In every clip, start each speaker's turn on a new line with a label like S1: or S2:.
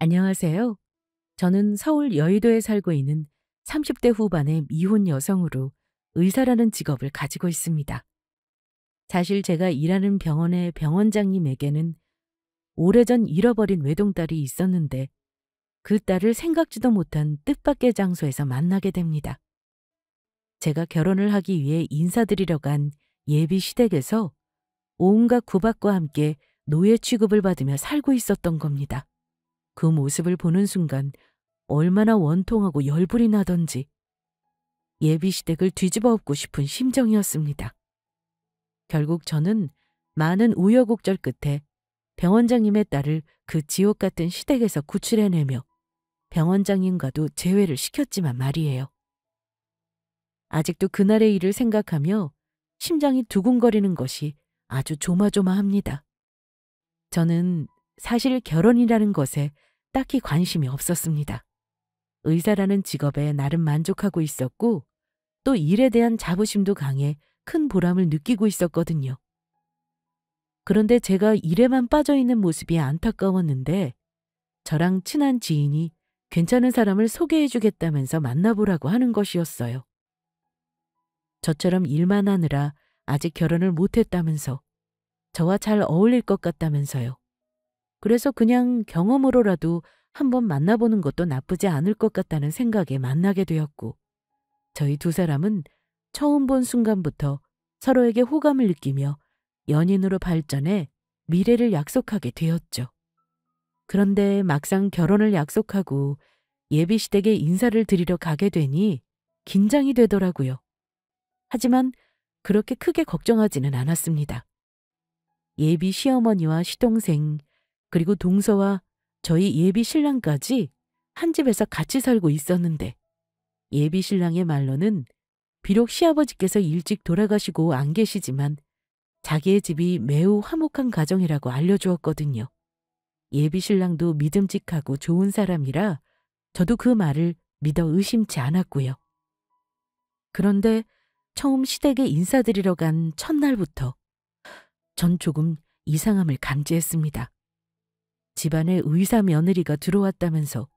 S1: 안녕하세요. 저는 서울 여의도에 살고 있는 30대 후반의 미혼 여성으로 의사라는 직업을 가지고 있습니다. 사실 제가 일하는 병원의 병원장님에게는 오래전 잃어버린 외동딸이 있었는데 그 딸을 생각지도 못한 뜻밖의 장소에서 만나게 됩니다. 제가 결혼을 하기 위해 인사드리러 간 예비 시댁에서 온갖 구박과 함께 노예 취급을 받으며 살고 있었던 겁니다. 그 모습을 보는 순간 얼마나 원통하고 열불이 나던지 예비 시댁을 뒤집어 엎고 싶은 심정이었습니다. 결국 저는 많은 우여곡절 끝에 병원장님의 딸을 그 지옥 같은 시댁에서 구출해내며 병원장님과도 재회를 시켰지만 말이에요. 아직도 그날의 일을 생각하며 심장이 두근거리는 것이 아주 조마조마합니다. 저는 사실 결혼이라는 것에 딱히 관심이 없었습니다. 의사라는 직업에 나름 만족하고 있었고 또 일에 대한 자부심도 강해 큰 보람을 느끼고 있었거든요. 그런데 제가 일에만 빠져있는 모습이 안타까웠는데 저랑 친한 지인이 괜찮은 사람을 소개해주겠다면서 만나보라고 하는 것이었어요. 저처럼 일만 하느라 아직 결혼을 못했다면서 저와 잘 어울릴 것 같다면서요. 그래서 그냥 경험으로라도 한번 만나보는 것도 나쁘지 않을 것 같다는 생각에 만나게 되었고 저희 두 사람은 처음 본 순간부터 서로에게 호감을 느끼며 연인으로 발전해 미래를 약속하게 되었죠. 그런데 막상 결혼을 약속하고 예비 시댁에 인사를 드리러 가게 되니 긴장이 되더라고요. 하지만 그렇게 크게 걱정하지는 않았습니다. 예비 시어머니와 시동생 그리고 동서와 저희 예비 신랑까지 한 집에서 같이 살고 있었는데 예비 신랑의 말로는 비록 시아버지께서 일찍 돌아가시고 안 계시지만 자기의 집이 매우 화목한 가정이라고 알려주었거든요. 예비 신랑도 믿음직하고 좋은 사람이라 저도 그 말을 믿어 의심치 않았고요. 그런데 처음 시댁에 인사드리러 간 첫날부터 전 조금 이상함을 감지했습니다. 집안에 의사 며느리가 들어왔다면서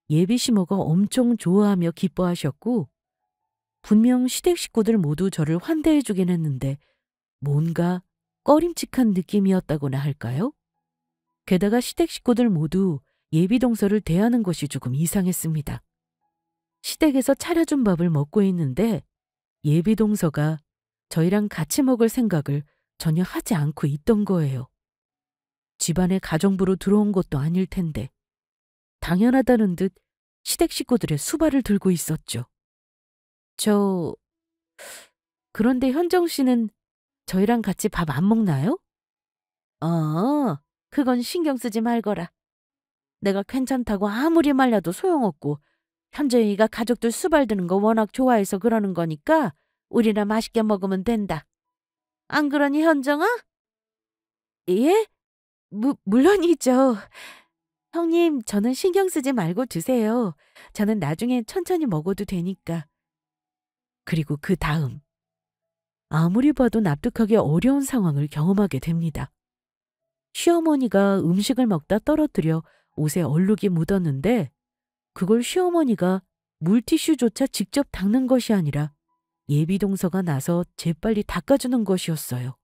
S1: 예비 시모가 엄청 좋아하며 기뻐하셨고 분명 시댁 식구들 모두 저를 환대해주긴 했는데 뭔가 꺼림칙한 느낌이었다고나 할까요? 게다가 시댁 식구들 모두 예비 동서를 대하는 것이 조금 이상했습니다. 시댁에서 차려준 밥을 먹고 있는데 예비 동서가 저희랑 같이 먹을 생각을 전혀 하지 않고 있던 거예요. 집안에 가정부로 들어온 것도 아닐 텐데 당연하다는 듯 시댁 식구들의 수발을 들고 있었죠. 그런데 현정 씨는 저희랑 같이 밥 안 먹나요? 그건 신경 쓰지 말거라. 내가 괜찮다고 아무리 말려도 소용없고 현정이가 가족들 수발 드는 거 워낙 좋아해서 그러는 거니까 우리나 맛있게 먹으면 된다. 안 그러니 현정아? 예? 물론이죠. 형님, 저는 신경 쓰지 말고 드세요. 저는 나중에 천천히 먹어도 되니까. 그리고 그 다음. 아무리 봐도 납득하기 어려운 상황을 경험하게 됩니다. 시어머니가 음식을 먹다 떨어뜨려 옷에 얼룩이 묻었는데 그걸 시어머니가 물티슈조차 직접 닦는 것이 아니라 예비 동서가 나서 재빨리 닦아주는 것이었어요.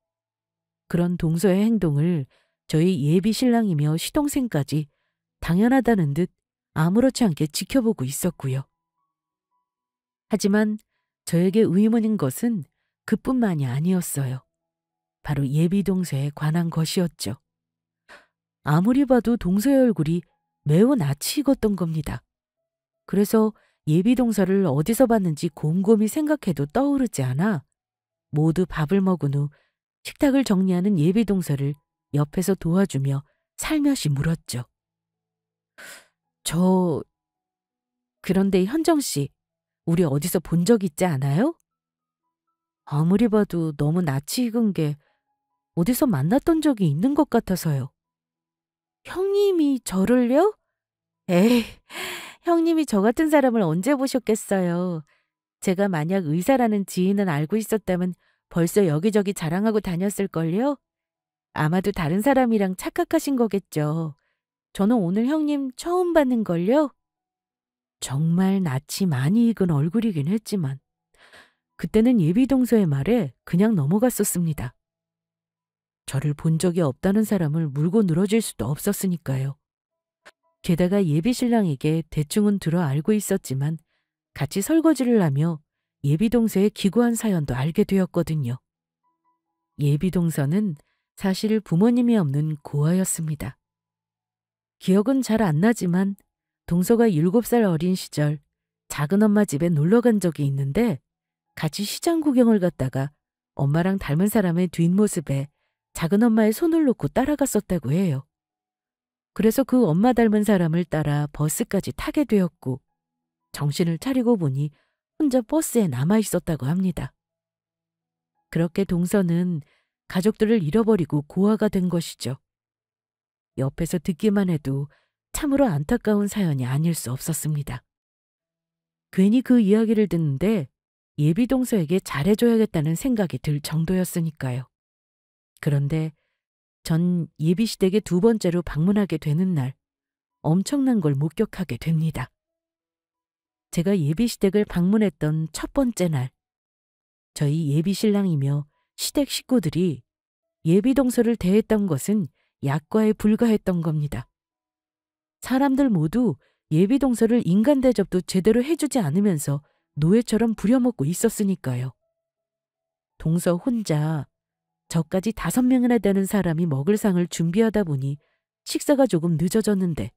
S1: 그런 동서의 행동을 저희 예비 신랑이며 시동생까지 당연하다는 듯 아무렇지 않게 지켜보고 있었고요. 하지만 저에게 의문인 것은 그뿐만이 아니었어요. 바로 예비 동서에 관한 것이었죠. 아무리 봐도 동서의 얼굴이 매우 낯이 익었던 겁니다. 그래서 예비 동서를 어디서 봤는지 곰곰이 생각해도 떠오르지 않아 모두 밥을 먹은 후 식탁을 정리하는 예비 동서를 옆에서 도와주며 살며시 물었죠. 그런데 현정 씨, 우리 어디서 본 적 있지 않아요? 아무리 봐도 너무 낯이 익은 게 어디서 만났던 적이 있는 것 같아서요. 형님이 저를요? 에이, 형님이 저 같은 사람을 언제 보셨겠어요. 제가 만약 의사라는 지인은 알고 있었다면 벌써 여기저기 자랑하고 다녔을걸요? 아마도 다른 사람이랑 착각하신 거겠죠. 저는 오늘 형님 처음 봤는걸요? 정말 낯이 많이 익은 얼굴이긴 했지만 그때는 예비동서의 말에 그냥 넘어갔었습니다. 저를 본 적이 없다는 사람을 물고 늘어질 수도 없었으니까요. 게다가 예비신랑에게 대충은 들어 알고 있었지만 같이 설거지를 하며 예비동서의 기구한 사연도 알게 되었거든요. 예비동서는 사실 부모님이 없는 고아였습니다. 기억은 잘 안 나지만 동서가 7살 어린 시절 작은엄마 집에 놀러 간 적이 있는데 같이 시장 구경을 갔다가 엄마랑 닮은 사람의 뒷모습에 작은엄마의 손을 놓고 따라갔었다고 해요. 그래서 그 엄마 닮은 사람을 따라 버스까지 타게 되었고 정신을 차리고 보니 혼자 버스에 남아 있었다고 합니다. 그렇게 동서는 가족들을 잃어버리고 고아가 된 것이죠. 옆에서 듣기만 해도 참으로 안타까운 사연이 아닐 수 없었습니다. 괜히 그 이야기를 듣는데 예비동서에게 잘해줘야겠다는 생각이 들 정도였으니까요. 그런데 전 예비시댁에 2번째로 방문하게 되는 날 엄청난 걸 목격하게 됩니다. 제가 예비시댁을 방문했던 첫 번째 날, 저희 예비신랑이며 시댁 식구들이 예비동서를 대했던 것은 약과에 불과했던 겁니다. 사람들 모두 예비동서를 인간 대접도 제대로 해주지 않으면서 노예처럼 부려먹고 있었으니까요. 동서 혼자 저까지 5명이나 되는 사람이 먹을 상을 준비하다 보니 식사가 조금 늦어졌는데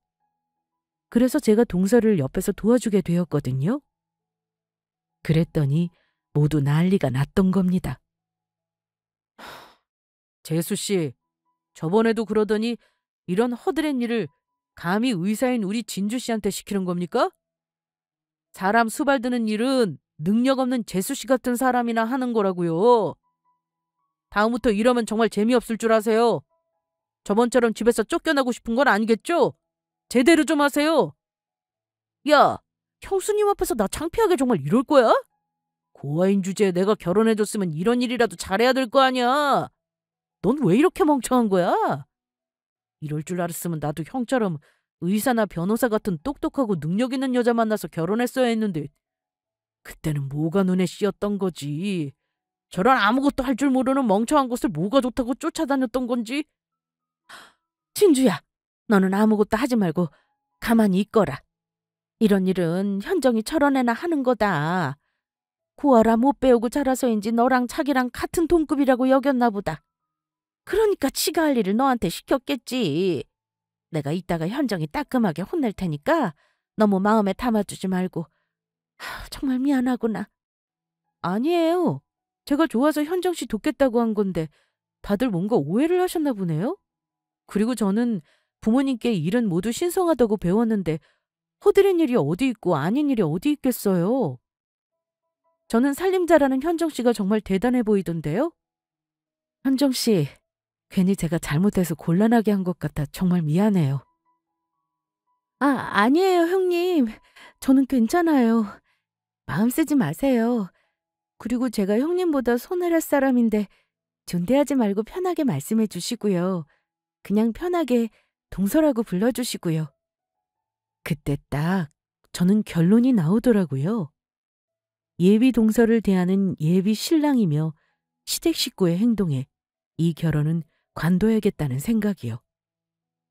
S1: 그래서 제가 동서를 옆에서 도와주게 되었거든요. 그랬더니 모두 난리가 났던 겁니다. 재수 씨, 저번에도 그러더니 이런 허드렛 일을 감히 의사인 우리 진주 씨한테 시키는 겁니까? 사람 수발드는 일은 능력 없는 재수 씨 같은 사람이나 하는 거라고요. 다음부터 이러면 정말 재미없을 줄 아세요. 저번처럼 집에서 쫓겨나고 싶은 건 아니겠죠? 제대로 좀 하세요. 야, 형수님 앞에서 나 창피하게 정말 이럴 거야? 고아인 주제에 내가 결혼해줬으면 이런 일이라도 잘해야 될 거 아니야. 넌 왜 이렇게 멍청한 거야? 이럴 줄 알았으면 나도 형처럼 의사나 변호사 같은 똑똑하고 능력 있는 여자 만나서 결혼했어야 했는데 그때는 뭐가 눈에 씌었던 거지. 저런 아무것도 할 줄 모르는 멍청한 것을 뭐가 좋다고 쫓아다녔던 건지. 진주야, 너는 아무것도 하지 말고 가만히 있거라. 이런 일은 현정이 저런 애나 하는 거다. 고아라 못 배우고 자라서인지 너랑 자기랑 같은 동급이라고 여겼나 보다. 그러니까 지가 할 일을 너한테 시켰겠지. 내가 이따가 현정이 따끔하게 혼낼 테니까 너무 마음에 담아두지 말고. 정말 미안하구나. 아니에요. 제가 좋아서 현정 씨 돕겠다고 한 건데 다들 뭔가 오해를 하셨나 보네요. 그리고 저는 부모님께 일은 모두 신성하다고 배웠는데 허드렛 일이 어디 있고 아닌 일이 어디 있겠어요. 저는 살림 잘하는 현정 씨가 정말 대단해 보이던데요. 현정 씨, 괜히 제가 잘못해서 곤란하게 한 것 같아 정말 미안해요. 아니에요, 형님. 저는 괜찮아요. 마음 쓰지 마세요. 그리고 제가 형님보다 손해랄 사람인데 존대하지 말고 편하게 말씀해 주시고요. 그냥 편하게 동서라고 불러주시고요. 그때 딱 저는 결론이 나오더라고요. 예비 동서를 대하는 예비 신랑이며 시댁 식구의 행동에 이 결혼은 관둬야겠다는 생각이요.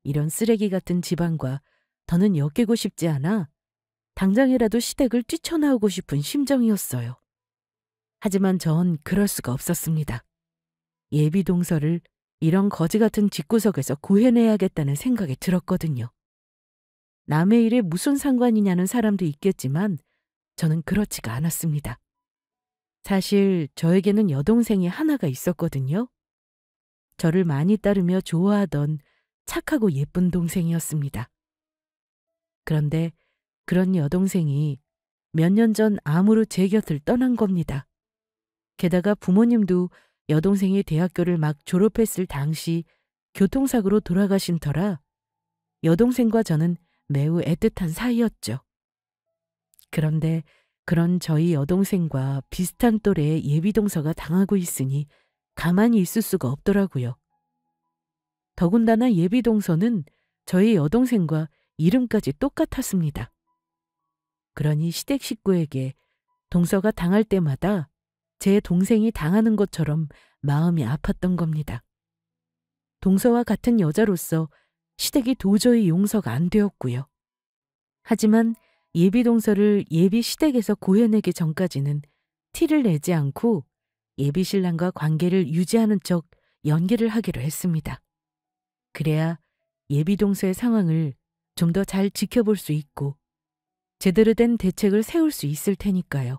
S1: 이런 쓰레기 같은 집안과 더는 엮이고 싶지 않아 당장이라도 시댁을 뛰쳐나오고 싶은 심정이었어요. 하지만 전 그럴 수가 없었습니다. 예비 동서를 이런 거지 같은 집구석에서 구해내야겠다는 생각이 들었거든요. 남의 일에 무슨 상관이냐는 사람도 있겠지만 저는 그렇지가 않았습니다. 사실 저에게는 여동생이 하나가 있었거든요. 저를 많이 따르며 좋아하던 착하고 예쁜 동생이었습니다. 그런데 그런 여동생이 몇 년 전 암으로 제 곁을 떠난 겁니다. 게다가 부모님도 여동생이 대학교를 막 졸업했을 당시 교통사고로 돌아가신 터라 여동생과 저는 매우 애틋한 사이였죠. 그런데 그런 저희 여동생과 비슷한 또래의 예비동서가 당하고 있으니 가만히 있을 수가 없더라고요. 더군다나 예비동서는 저희 여동생과 이름까지 똑같았습니다. 그러니 시댁 식구에게 동서가 당할 때마다 제 동생이 당하는 것처럼 마음이 아팠던 겁니다. 동서와 같은 여자로서 시댁이 도저히 용서가 안 되었고요. 하지만 예비 동서를 예비 시댁에서 구해내기 전까지는 티를 내지 않고 예비 신랑과 관계를 유지하는 척 연기를 하기로 했습니다. 그래야 예비 동서의 상황을 좀 더 잘 지켜볼 수 있고 제대로 된 대책을 세울 수 있을 테니까요.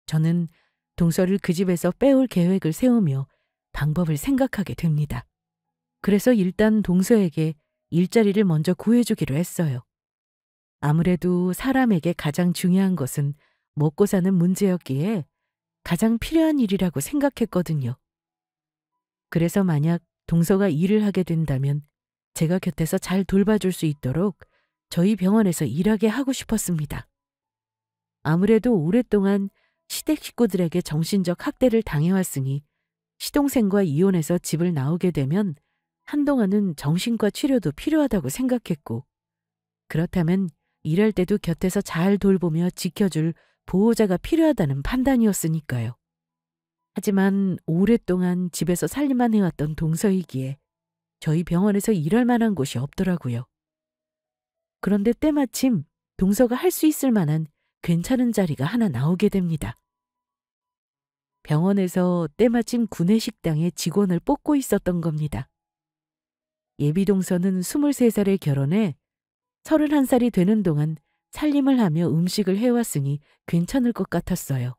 S1: 저는 동서를 그 집에서 빼올 계획을 세우며 방법을 생각하게 됩니다. 그래서 일단 동서에게 일자리를 먼저 구해주기로 했어요. 아무래도 사람에게 가장 중요한 것은 먹고 사는 문제였기에 가장 필요한 일이라고 생각했거든요. 그래서 만약 동서가 일을 하게 된다면 제가 곁에서 잘 돌봐줄 수 있도록 저희 병원에서 일하게 하고 싶었습니다. 아무래도 오랫동안 시댁 식구들에게 정신적 학대를 당해왔으니 시동생과 이혼해서 집을 나오게 되면 한동안은 정신과 치료도 필요하다고 생각했고, 그렇다면 일할 때도 곁에서 잘 돌보며 지켜줄 보호자가 필요하다는 판단이었으니까요. 하지만 오랫동안 집에서 살림만 해왔던 동서이기에 저희 병원에서 일할 만한 곳이 없더라고요. 그런데 때마침 동서가 할 수 있을 만한 괜찮은 자리가 하나 나오게 됩니다. 병원에서 때마침 구내식당에 직원을 뽑고 있었던 겁니다. 예비 동서는 23살에 결혼해 31살이 되는 동안 살림을 하며 음식을 해왔으니 괜찮을 것 같았어요.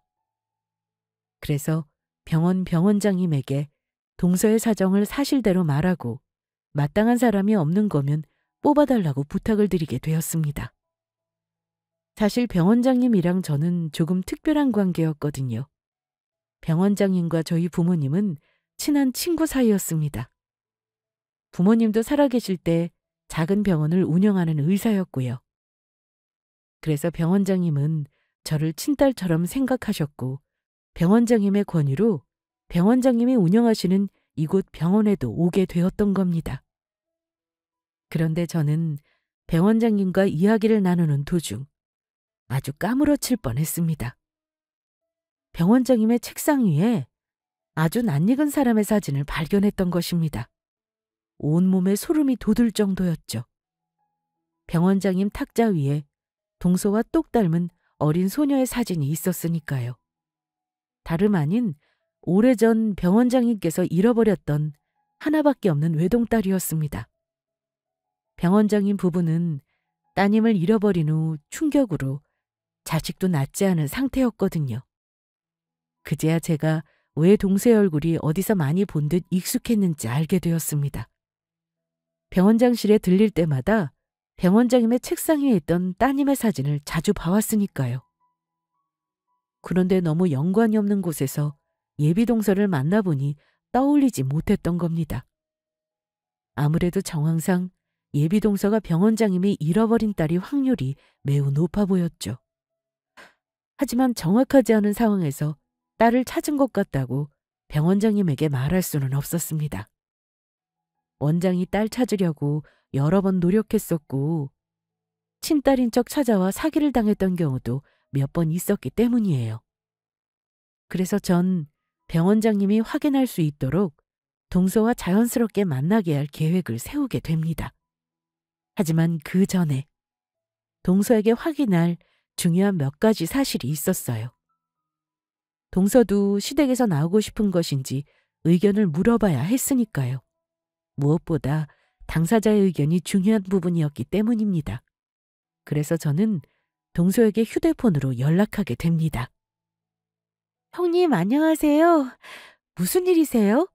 S1: 그래서 병원장님에게 동서의 사정을 사실대로 말하고 마땅한 사람이 없는 거면 뽑아달라고 부탁을 드리게 되었습니다. 사실 병원장님이랑 저는 조금 특별한 관계였거든요. 병원장님과 저희 부모님은 친한 친구 사이였습니다. 부모님도 살아계실 때 작은 병원을 운영하는 의사였고요. 그래서 병원장님은 저를 친딸처럼 생각하셨고 병원장님의 권유로 병원장님이 운영하시는 이곳 병원에도 오게 되었던 겁니다. 그런데 저는 병원장님과 이야기를 나누는 도중 아주 까무러칠 뻔했습니다. 병원장님의 책상 위에 아주 낯익은 사람의 사진을 발견했던 것입니다. 온몸에 소름이 돋을 정도였죠. 병원장님 탁자 위에 동서와 똑 닮은 어린 소녀의 사진이 있었으니까요. 다름 아닌 오래전 병원장님께서 잃어버렸던 하나밖에 없는 외동딸이었습니다. 병원장님 부부는 따님을 잃어버린 후 충격으로 자식도 낳지 않은 상태였거든요. 그제야 제가 왜 동서의 얼굴이 어디서 많이 본 듯 익숙했는지 알게 되었습니다. 병원장실에 들릴 때마다 병원장님의 책상 위에 있던 따님의 사진을 자주 봐왔으니까요. 그런데 너무 연관이 없는 곳에서 예비 동서를 만나보니 떠올리지 못했던 겁니다. 아무래도 정황상 예비 동서가 병원장님이 잃어버린 딸이 확률이 매우 높아 보였죠. 하지만 정확하지 않은 상황에서 딸을 찾은 것 같다고 병원장님에게 말할 수는 없었습니다. 원장이 딸 찾으려고 여러 번 노력했었고 친딸인 척 찾아와 사기를 당했던 경우도 몇 번 있었기 때문이에요. 그래서 전 병원장님이 확인할 수 있도록 동서와 자연스럽게 만나게 할 계획을 세우게 됩니다. 하지만 그 전에 동서에게 확인할 중요한 몇 가지 사실이 있었어요. 동서도 시댁에서 나오고 싶은 것인지 의견을 물어봐야 했으니까요. 무엇보다 당사자의 의견이 중요한 부분이었기 때문입니다. 그래서 저는 동서에게 휴대폰으로 연락하게 됩니다. 형님 안녕하세요. 무슨 일이세요?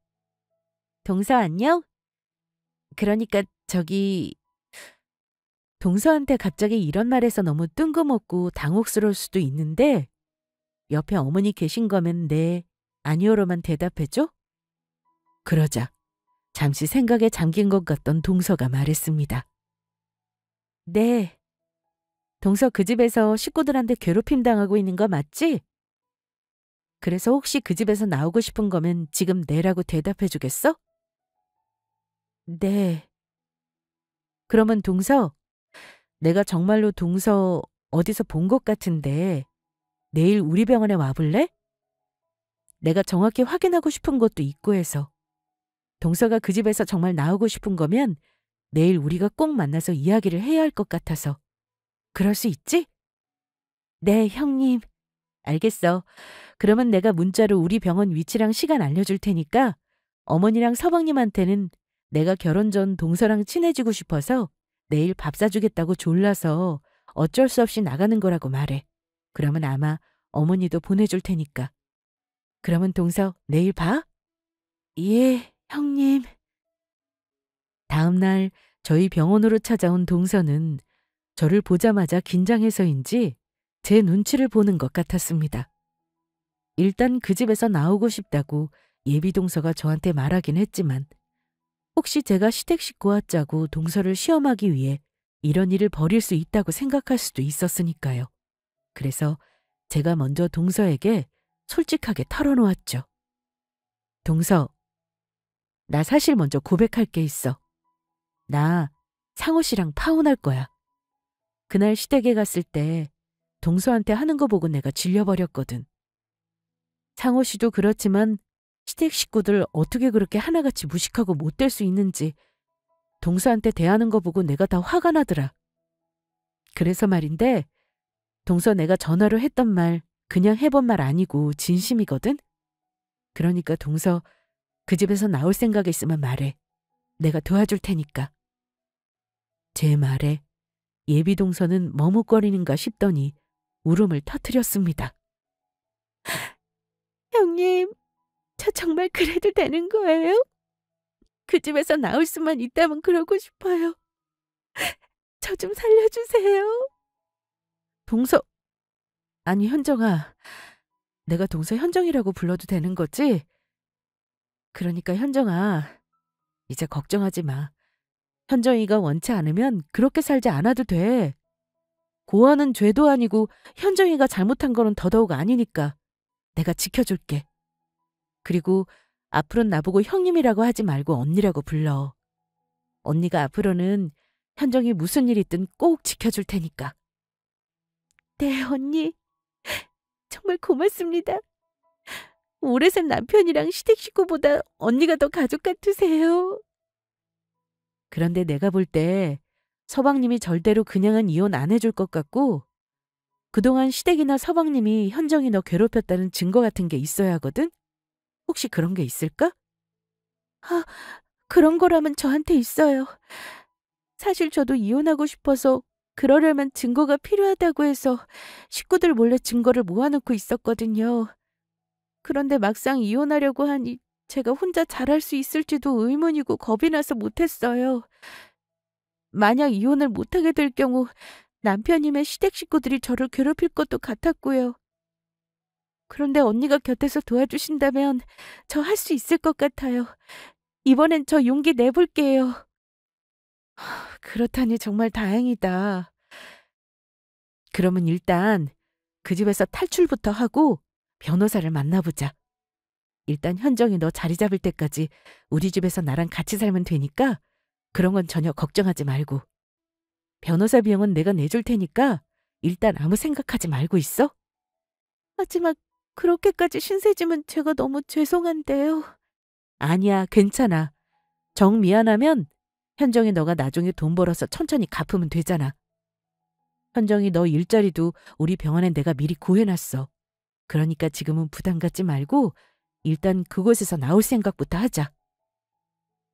S1: 동서 안녕? 그러니까 저기 동서한테 갑자기 이런 말해서 너무 뜬금없고 당혹스러울 수도 있는데 옆에 어머니 계신 거면 네, 아니요로만 대답해줘? 그러자 잠시 생각에 잠긴 것 같던 동서가 말했습니다. 네. 동서 그 집에서 식구들한테 괴롭힘 당하고 있는 거 맞지? 그래서 혹시 그 집에서 나오고 싶은 거면 지금 네라고 대답해 주겠어? 네. 그러면 동서, 내가 정말로 동서 어디서 본 것 같은데 내일 우리 병원에 와볼래? 내가 정확히 확인하고 싶은 것도 있고 해서. 동서가 그 집에서 정말 나오고 싶은 거면 내일 우리가 꼭 만나서 이야기를 해야 할 것 같아서. 그럴 수 있지? 네, 형님. 알겠어. 그러면 내가 문자로 우리 병원 위치랑 시간 알려줄 테니까 어머니랑 서방님한테는 내가 결혼 전 동서랑 친해지고 싶어서 내일 밥 사주겠다고 졸라서 어쩔 수 없이 나가는 거라고 말해. 그러면 아마 어머니도 보내줄 테니까. 그러면 동서 내일 봐? 예, 형님. 다음 날 저희 병원으로 찾아온 동서는 저를 보자마자 긴장해서인지 제 눈치를 보는 것 같았습니다. 일단 그 집에서 나오고 싶다고 예비 동서가 저한테 말하긴 했지만 혹시 제가 시댁 식구와 짜고 동서를 시험하기 위해 이런 일을 벌일 수 있다고 생각할 수도 있었으니까요. 그래서 제가 먼저 동서에게 솔직하게 털어놓았죠. 동서, 나 사실 먼저 고백할 게 있어. 나 상호 씨랑 파혼할 거야. 그날 시댁에 갔을 때 동서한테 하는 거 보고 내가 질려버렸거든. 상호 씨도 그렇지만 시댁 식구들 어떻게 그렇게 하나같이 무식하고 못될 수 있는지 동서한테 대하는 거 보고 내가 다 화가 나더라. 그래서 말인데 동서 내가 전화로 했던 말 그냥 해본 말 아니고 진심이거든? 그러니까 동서 그 집에서 나올 생각 있으면 말해. 내가 도와줄 테니까. 제 말에 예비 동서는 머뭇거리는가 싶더니 울음을 터뜨렸습니다. 형님, 저 정말 그래도 되는 거예요? 그 집에서 나올 수만 있다면 그러고 싶어요. 저 좀 살려주세요. 동서, 아니 현정아, 내가 동서 현정이라고 불러도 되는 거지? 그러니까 현정아, 이제 걱정하지 마. 현정이가 원치 않으면 그렇게 살지 않아도 돼. 고아는 죄도 아니고 현정이가 잘못한 거는 더더욱 아니니까 내가 지켜줄게. 그리고 앞으로는 나보고 형님이라고 하지 말고 언니라고 불러. 언니가 앞으로는 현정이 무슨 일 있든 꼭 지켜줄 테니까. 네, 언니. 정말 고맙습니다. 오래 산 남편이랑 시댁 식구보다 언니가 더 가족 같으세요. 그런데 내가 볼 때 서방님이 절대로 그냥은 이혼 안 해줄 것 같고 그동안 시댁이나 서방님이 현정이 너 괴롭혔다는 증거 같은 게 있어야 하거든? 혹시 그런 게 있을까? 아, 그런 거라면 저한테 있어요. 사실 저도 이혼하고 싶어서 그러려면 증거가 필요하다고 해서 식구들 몰래 증거를 모아놓고 있었거든요. 그런데 막상 이혼하려고 하니 제가 혼자 잘할 수 있을지도 의문이고 겁이 나서 못했어요. 만약 이혼을 못하게 될 경우 남편이면 시댁 식구들이 저를 괴롭힐 것도 같았고요. 그런데 언니가 곁에서 도와주신다면 저 할 수 있을 것 같아요. 이번엔 저 용기 내볼게요. 그렇다니 정말 다행이다. 그러면 일단 그 집에서 탈출부터 하고 변호사를 만나보자. 일단 현정이 너 자리 잡을 때까지 우리 집에서 나랑 같이 살면 되니까 그런 건 전혀 걱정하지 말고. 변호사 비용은 내가 내줄 테니까 일단 아무 생각하지 말고 있어. 하지만 그렇게까지 신세지면 제가 너무 죄송한데요. 아니야, 괜찮아. 정 미안하면 현정이 너가 나중에 돈 벌어서 천천히 갚으면 되잖아. 현정이 너 일자리도 우리 병원에 내가 미리 구해놨어. 그러니까 지금은 부담 갖지 말고 일단 그곳에서 나올 생각부터 하자.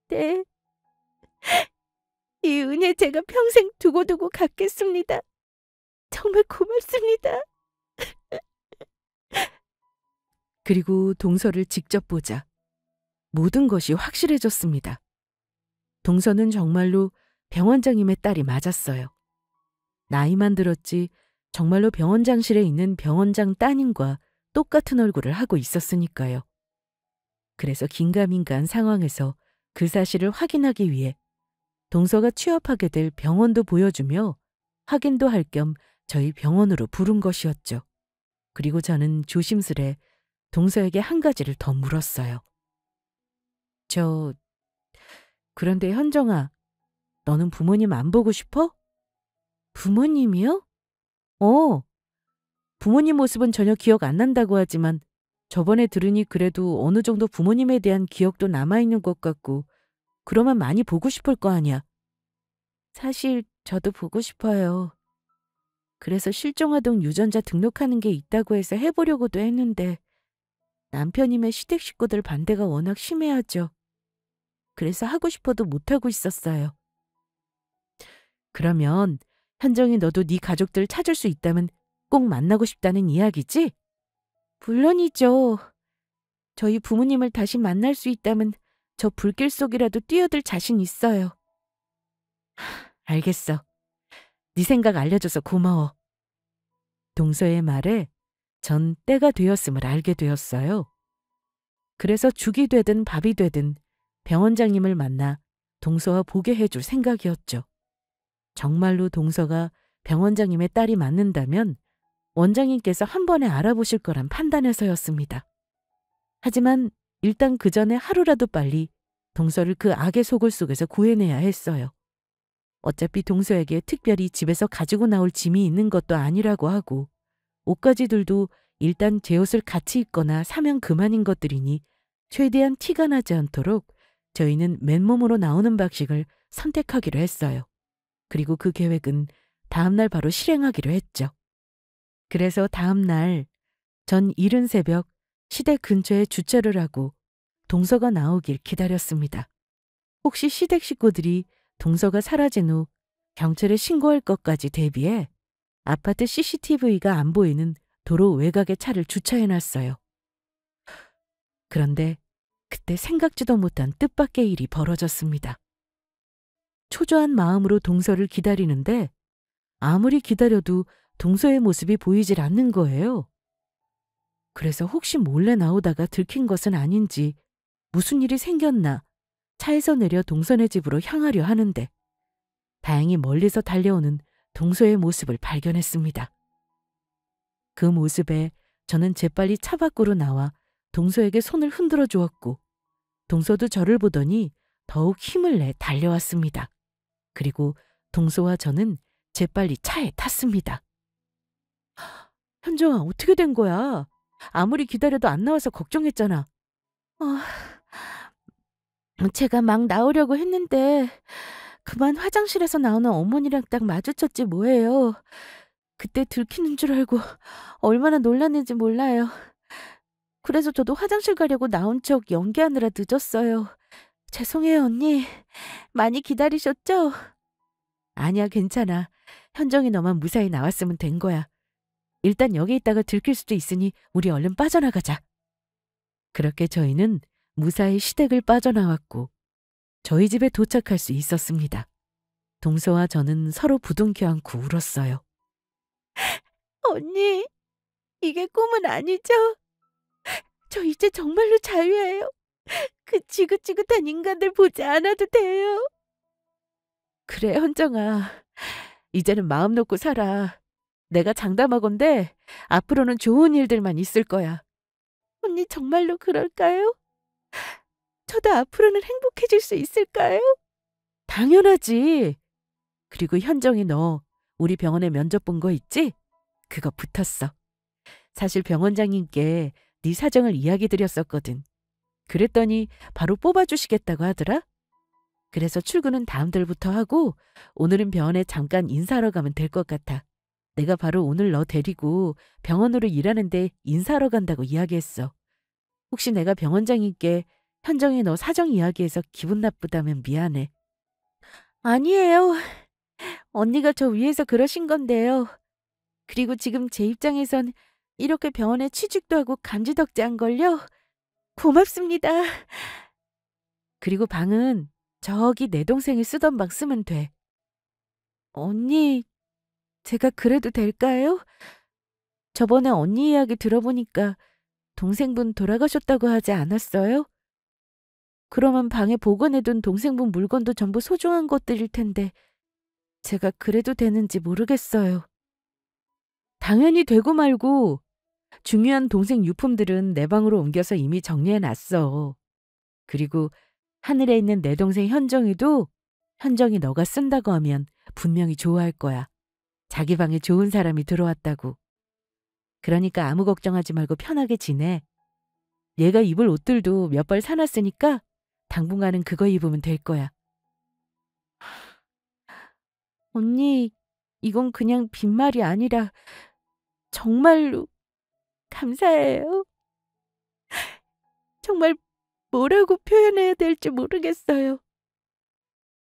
S1: 네. 이 은혜 제가 평생 두고두고 갚겠습니다. 정말 고맙습니다. 그리고 동서를 직접 보자. 모든 것이 확실해졌습니다. 동서는 정말로 병원장님의 딸이 맞았어요. 나이만 들었지 정말로 병원장실에 있는 병원장 따님과 똑같은 얼굴을 하고 있었으니까요. 그래서 긴가민가한 상황에서 그 사실을 확인하기 위해 동서가 취업하게 될 병원도 보여주며 확인도 할 겸 저희 병원으로 부른 것이었죠. 그리고 저는 조심스레 동서에게 한 가지를 더 물었어요. 그런데 현정아, 너는 부모님 안 보고 싶어? 부모님이요? 어, 부모님 모습은 전혀 기억 안 난다고 하지만 저번에 들으니 그래도 어느 정도 부모님에 대한 기억도 남아있는 것 같고 그러면 많이 보고 싶을 거 아니야. 사실 저도 보고 싶어요. 그래서 실종아동 유전자 등록하는 게 있다고 해서 해보려고도 했는데 남편이며 시댁 식구들 반대가 워낙 심해하죠. 그래서 하고 싶어도 못하고 있었어요. 그러면 현정이 너도 네 가족들 찾을 수 있다면 꼭 만나고 싶다는 이야기지? 물론이죠. 저희 부모님을 다시 만날 수 있다면 저 불길 속이라도 뛰어들 자신 있어요. 알겠어. 네 생각 알려줘서 고마워. 동서의 말에 전 때가 되었음을 알게 되었어요. 그래서 죽이 되든 밥이 되든 병원장님을 만나 동서와 보게 해줄 생각이었죠. 정말로 동서가 병원장님의 딸이 맞는다면 원장님께서 한 번에 알아보실 거란 판단해서였습니다. 하지만 일단 그 전에 하루라도 빨리 동서를 그 악의 소굴 속에서 구해내야 했어요. 어차피 동서에게 특별히 집에서 가지고 나올 짐이 있는 것도 아니라고 하고 옷가지들도 일단 제 옷을 같이 입거나 사면 그만인 것들이니 최대한 티가 나지 않도록 저희는 맨몸으로 나오는 방식을 선택하기로 했어요. 그리고 그 계획은 다음날 바로 실행하기로 했죠. 그래서 다음날 전 이른 새벽 시댁 근처에 주차를 하고 동서가 나오길 기다렸습니다. 혹시 시댁 식구들이 동서가 사라진 후 경찰에 신고할 것까지 대비해 아파트 CCTV가 안 보이는 도로 외곽에 차를 주차해놨어요. 그런데 그때 생각지도 못한 뜻밖의 일이 벌어졌습니다. 초조한 마음으로 동서를 기다리는데 아무리 기다려도 동서의 모습이 보이질 않는 거예요. 그래서 혹시 몰래 나오다가 들킨 것은 아닌지 무슨 일이 생겼나 차에서 내려 동서네 집으로 향하려 하는데 다행히 멀리서 달려오는 동서의 모습을 발견했습니다. 그 모습에 저는 재빨리 차 밖으로 나와 동서에게 손을 흔들어 주었고 동서도 저를 보더니 더욱 힘을 내 달려왔습니다. 그리고 동서와 저는 재빨리 차에 탔습니다. 현정아, 어떻게 된 거야? 아무리 기다려도 안 나와서 걱정했잖아. 제가 막 나오려고 했는데 그만 화장실에서 나오는 어머니랑 딱 마주쳤지 뭐예요. 그때 들키는 줄 알고 얼마나 놀랐는지 몰라요. 그래서 저도 화장실 가려고 나온 척 연기하느라 늦었어요. 죄송해요, 언니. 많이 기다리셨죠? 아니야, 괜찮아. 현정이 너만 무사히 나왔으면 된 거야. 일단 여기 있다가 들킬 수도 있으니 우리 얼른 빠져나가자. 그렇게 저희는 무사히 시댁을 빠져나왔고 저희 집에 도착할 수 있었습니다. 동서와 저는 서로 부둥켜 안고 울었어요. 언니, 이게 꿈은 아니죠? 저 이제 정말로 자유예요. 그 지긋지긋한 인간들 보지 않아도 돼요. 그래, 현정아. 이제는 마음 놓고 살아. 내가 장담하건대 앞으로는 좋은 일들만 있을 거야. 언니 정말로 그럴까요? 저도 앞으로는 행복해질 수 있을까요? 당연하지. 그리고 현정이 너 우리 병원에 면접 본 거 있지? 그거 붙었어. 사실 병원장님께 네 사정을 이야기 드렸었거든. 그랬더니 바로 뽑아주시겠다고 하더라. 그래서 출근은 다음 달부터 하고 오늘은 병원에 잠깐 인사하러 가면 될 것 같아. 내가 바로 오늘 너 데리고 병원으로 일하는데 인사하러 간다고 이야기했어. 혹시 내가 병원장님께 현정이 너 사정 이야기해서 기분 나쁘다면 미안해. 아니에요. 언니가 저 위해서 그러신 건데요. 그리고 지금 제 입장에선 이렇게 병원에 취직도 하고 감지덕지한걸요. 고맙습니다. 그리고 방은 저기 내 동생이 쓰던 방 쓰면 돼. 언니, 제가 그래도 될까요? 저번에 언니 이야기 들어보니까 동생분 돌아가셨다고 하지 않았어요? 그러면 방에 보관해둔 동생분 물건도 전부 소중한 것들일 텐데 제가 그래도 되는지 모르겠어요. 당연히 되고 말고 중요한 동생 유품들은 내 방으로 옮겨서 이미 정리해놨어. 그리고 하늘에 있는 내 동생 현정이도 현정이 너가 쓴다고 하면 분명히 좋아할 거야. 자기 방에 좋은 사람이 들어왔다고. 그러니까 아무 걱정하지 말고 편하게 지내. 얘가 입을 옷들도 몇 벌 사놨으니까 당분간은 그거 입으면 될 거야. 언니, 이건 그냥 빈말이 아니라 정말로 감사해요. 정말 뭐라고 표현해야 될지 모르겠어요.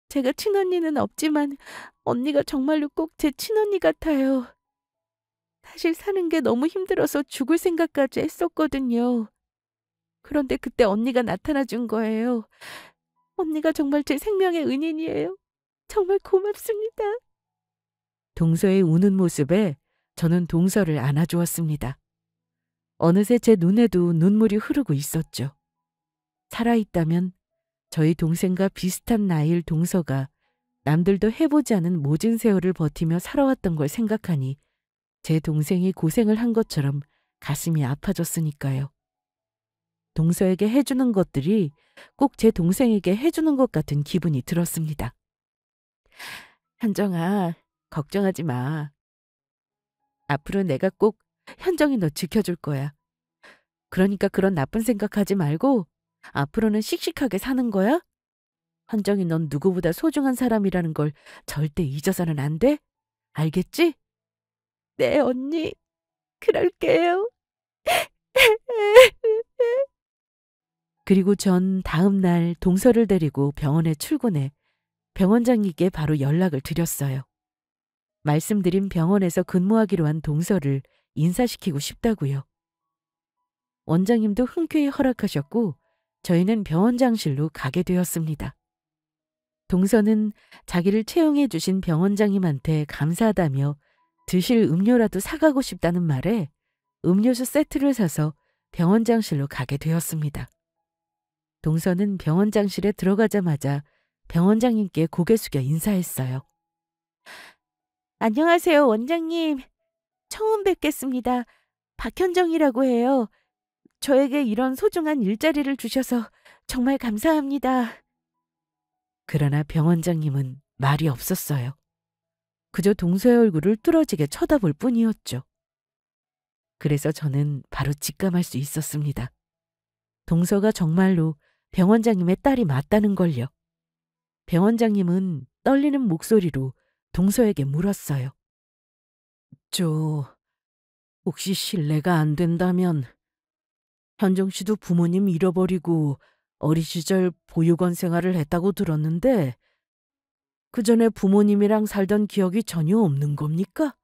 S1: 제가 친언니는 없지만 언니가 정말로 꼭 제 친언니 같아요. 사실 사는 게 너무 힘들어서 죽을 생각까지 했었거든요. 그런데 그때 언니가 나타나 준 거예요. 언니가 정말 제 생명의 은인이에요. 정말 고맙습니다. 동서의 우는 모습에 저는 동서를 안아주었습니다. 어느새 제 눈에도 눈물이 흐르고 있었죠. 살아있다면 저희 동생과 비슷한 나이일 동서가 남들도 해보지 않은 모진 세월을 버티며 살아왔던 걸 생각하니 제 동생이 고생을 한 것처럼 가슴이 아파졌으니까요. 동서에게 해주는 것들이 꼭 제 동생에게 해주는 것 같은 기분이 들었습니다. 현정아, 걱정하지 마. 앞으로 내가 꼭 현정이 너 지켜줄 거야. 그러니까 그런 나쁜 생각하지 말고 앞으로는 씩씩하게 사는 거야? 현정이 넌 누구보다 소중한 사람이라는 걸 절대 잊어서는 안 돼? 알겠지? 네, 언니. 그럴게요. 그리고 전 다음 날 동서를 데리고 병원에 출근해 병원장님께 바로 연락을 드렸어요. 말씀드린 병원에서 근무하기로 한 동서를 인사시키고 싶다고요. 원장님도 흔쾌히 허락하셨고 저희는 병원장실로 가게 되었습니다. 동서는 자기를 채용해 주신 병원장님한테 감사하다며 드실 음료라도 사가고 싶다는 말에 음료수 세트를 사서 병원장실로 가게 되었습니다. 동서는 병원장실에 들어가자마자 병원장님께 고개 숙여 인사했어요. 안녕하세요, 원장님. 처음 뵙겠습니다. 박현정이라고 해요. 저에게 이런 소중한 일자리를 주셔서 정말 감사합니다. 그러나 병원장님은 말이 없었어요. 그저 동서의 얼굴을 뚫어지게 쳐다볼 뿐이었죠. 그래서 저는 바로 직감할 수 있었습니다. 동서가 정말로 병원장님의 딸이 맞다는 걸요. 병원장님은 떨리는 목소리로 동서에게 물었어요. 혹시 실례가 안 된다면 현정 씨도 부모님 잃어버리고 어린 시절 보육원 생활을 했다고 들었는데 그 전에 부모님이랑 살던 기억이 전혀 없는 겁니까?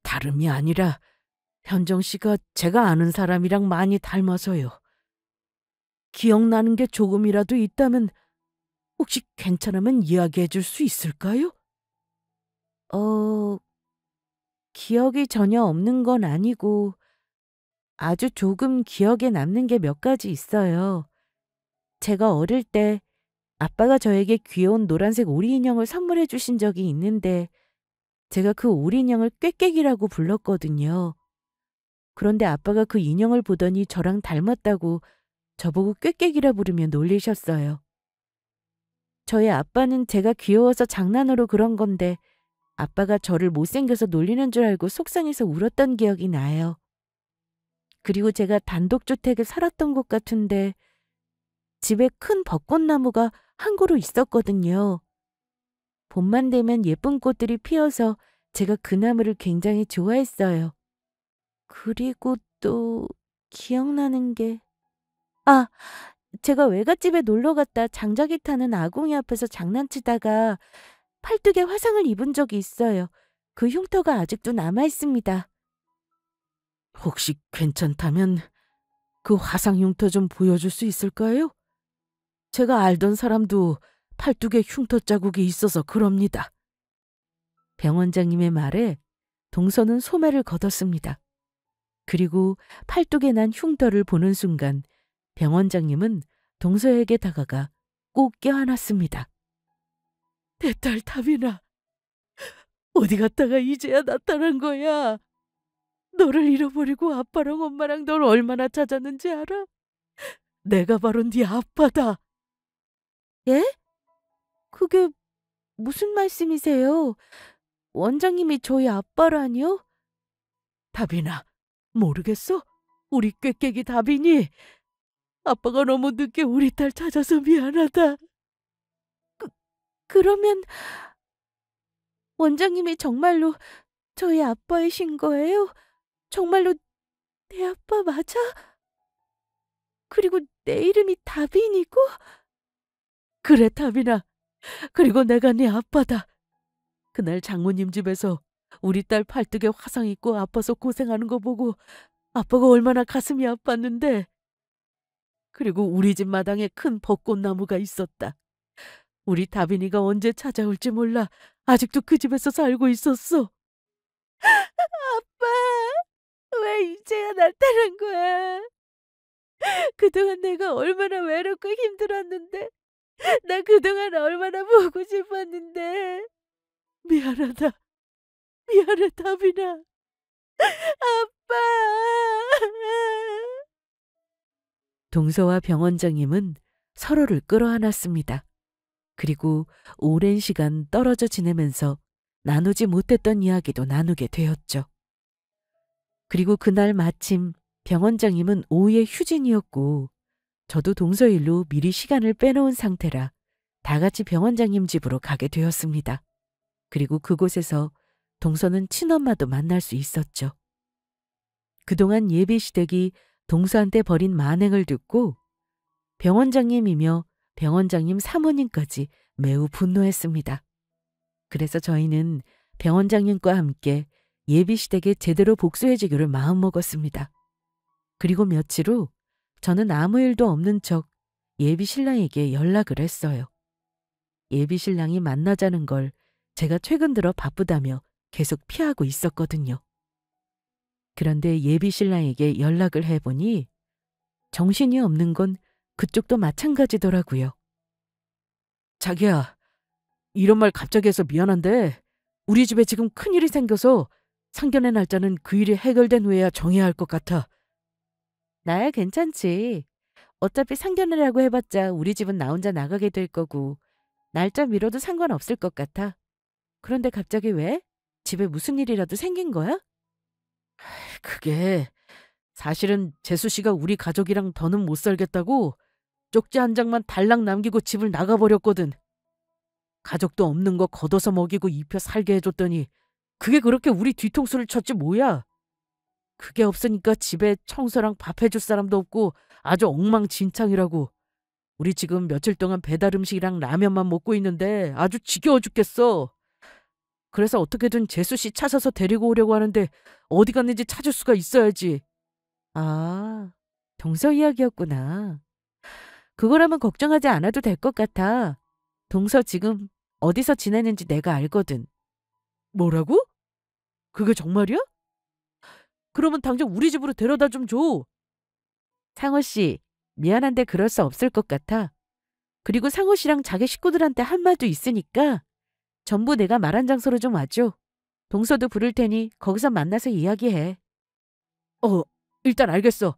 S1: 다름이 아니라 현정 씨가 제가 아는 사람이랑 많이 닮아서요. 기억나는 게 조금이라도 있다면 혹시 괜찮으면 이야기해 줄 수 있을까요? 기억이 전혀 없는 건 아니고 아주 조금 기억에 남는 게 몇 가지 있어요. 제가 어릴 때 아빠가 저에게 귀여운 노란색 오리 인형을 선물해 주신 적이 있는데 제가 그 오리 인형을 꾀꾀기라고 불렀거든요. 그런데 아빠가 그 인형을 보더니 저랑 닮았다고 저보고 꾀꾀기라 부르며 놀리셨어요. 저희 아빠는 제가 귀여워서 장난으로 그런 건데 아빠가 저를 못생겨서 놀리는 줄 알고 속상해서 울었던 기억이 나요. 그리고 제가 단독주택에 살았던 것 같은데 집에 큰 벚꽃나무가 한 그루 있었거든요. 봄만 되면 예쁜 꽃들이 피어서 제가 그 나무를 굉장히 좋아했어요. 그리고 또 기억나는 게 제가 외갓집에 놀러 갔다 장작이 타는 아궁이 앞에서 장난치다가 팔뚝에 화상을 입은 적이 있어요. 그 흉터가 아직도 남아있습니다. 혹시 괜찮다면 그 화상 흉터 좀 보여줄 수 있을까요? 제가 알던 사람도 팔뚝에 흉터 자국이 있어서 그럽니다. 병원장님의 말에 동서는 소매를 걷었습니다. 그리고 팔뚝에 난 흉터를 보는 순간 병원장님은 동서에게 다가가 꼭 껴안았습니다. 내 딸 다빈아, 어디 갔다가 이제야 나타난 거야? 너를 잃어버리고 아빠랑 엄마랑 널 얼마나 찾았는지 알아? 내가 바로 네 아빠다. 예? 그게 무슨 말씀이세요? 원장님이 저희 아빠라니요? 다빈아, 모르겠어? 우리 꾀깨기 다빈이 아빠가 너무 늦게 우리 딸 찾아서 미안하다. 그러면 원장님이 정말로 저희 아빠이신 거예요? 정말로 내 아빠 맞아? 그리고 내 이름이 다빈이고? 그래, 다빈아. 그리고 내가 네 아빠다. 그날 장모님 집에서 우리 딸 팔뚝에 화상 입고 아파서 고생하는 거 보고 아빠가 얼마나 가슴이 아팠는데. 그리고 우리 집 마당에 큰 벚꽃나무가 있었다. 우리 다빈이가 언제 찾아올지 몰라 아직도 그 집에서 살고 있었어. 아빠, 왜 이제야 나타난 거야? 그동안 내가 얼마나 외롭고 힘들었는데, 나 그동안 얼마나 보고 싶었는데. 미안하다. 미안해, 다빈아. 아빠. 동서와 병원장님은 서로를 끌어안았습니다. 그리고 오랜 시간 떨어져 지내면서 나누지 못했던 이야기도 나누게 되었죠. 그리고 그날 마침 병원장님은 오후에 휴진이었고 저도 동서 일로 미리 시간을 빼놓은 상태라 다 같이 병원장님 집으로 가게 되었습니다. 그리고 그곳에서 동서는 친엄마도 만날 수 있었죠. 그동안 예비시댁이 동서한테 벌인 만행을 듣고 병원장님이며 병원장님 사모님까지 매우 분노했습니다. 그래서 저희는 병원장님과 함께 예비시댁에 제대로 복수해주기를 마음먹었습니다. 그리고 며칠 후 저는 아무 일도 없는 척 예비신랑에게 연락을 했어요. 예비신랑이 만나자는 걸 제가 최근 들어 바쁘다며 계속 피하고 있었거든요. 그런데 예비신랑에게 연락을 해보니 정신이 없는 건 그쪽도 마찬가지더라고요. 자기야, 이런 말 갑자기 해서 미안한데 우리 집에 지금 큰일이 생겨서 상견례 날짜는 그 일이 해결된 후에야 정해야 할 것 같아. 나야 괜찮지. 어차피 상견례라고 해봤자 우리 집은 나 혼자 나가게 될 거고 날짜 미뤄도 상관없을 것 같아. 그런데 갑자기 왜? 집에 무슨 일이라도 생긴 거야? 그게 사실은 재수 씨가 우리 가족이랑 더는 못 살겠다고 쪽지 한 장만 달랑 남기고 집을 나가버렸거든. 가족도 없는 거 걷어서 먹이고 입혀 살게 해줬더니 그게 그렇게 우리 뒤통수를 쳤지 뭐야. 그게 없으니까 집에 청소랑 밥 해줄 사람도 없고 아주 엉망진창이라고. 우리 지금 며칠 동안 배달 음식이랑 라면만 먹고 있는데 아주 지겨워 죽겠어. 그래서 어떻게든 재수 씨 찾아서 데리고 오려고 하는데 어디 갔는지 찾을 수가 있어야지. 아, 동서 이야기였구나. 그거라면 걱정하지 않아도 될 것 같아. 동서 지금 어디서 지내는지 내가 알거든. 뭐라고? 그게 정말이야? 그러면 당장 우리 집으로 데려다 좀 줘. 상호 씨, 미안한데 그럴 수 없을 것 같아. 그리고 상호 씨랑 자기 식구들한테 한 말도 있으니까 전부 내가 말한 장소로 좀 와줘. 동서도 부를 테니 거기서 만나서 이야기해. 일단 알겠어.